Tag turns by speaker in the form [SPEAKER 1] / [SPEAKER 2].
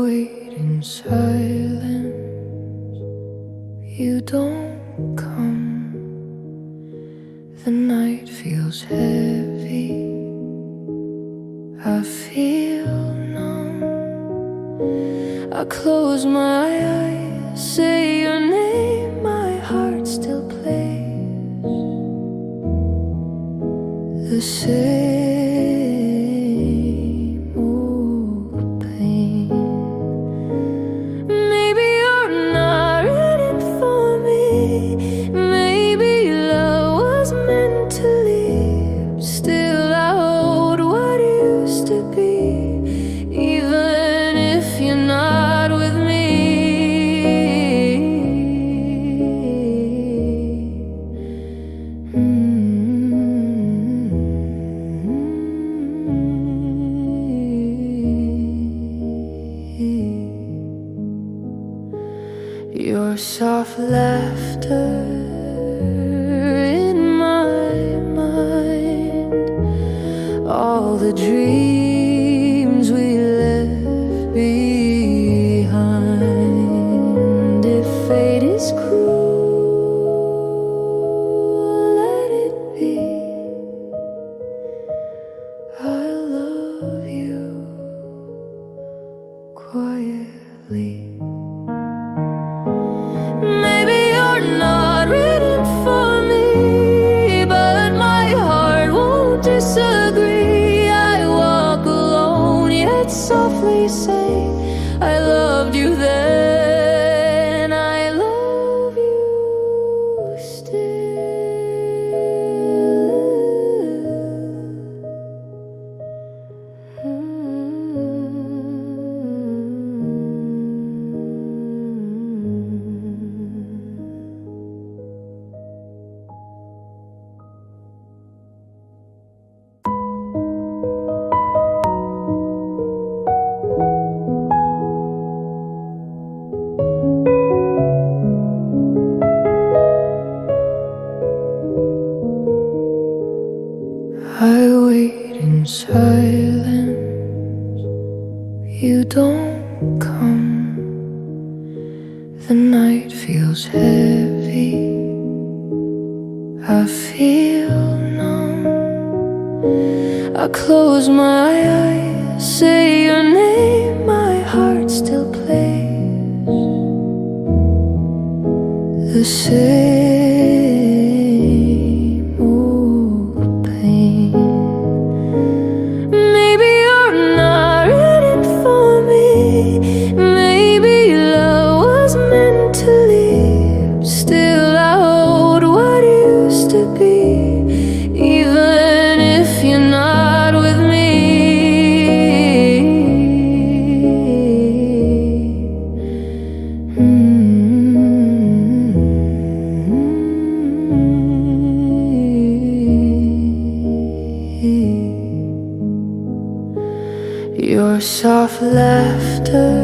[SPEAKER 1] wait in silence, you don't come. The night feels heavy, I feel numb. I close my eyes, say your name, my heart still plays the same old pain. Maybe you're not ready for me, maybe love was meant to leave. Still I hold what used to be, even if you're not with me. Your soft laughter in my mind, all the dreams we left behind. If fate is cruel, let it be. I love you quietly. Maybe you're not ready for me, but my heart won't disagree. I walk alone, yet softly say, I loved you then, I love you I wait in silence, you don't come. The night feels heavy, I feel numb. I close my eyes, say your name, my heart still plays the same old pain. Maybe you're not ready for me, maybe love was meant to leave. Still I hold what used to be, even if you're not with me. Your soft laughter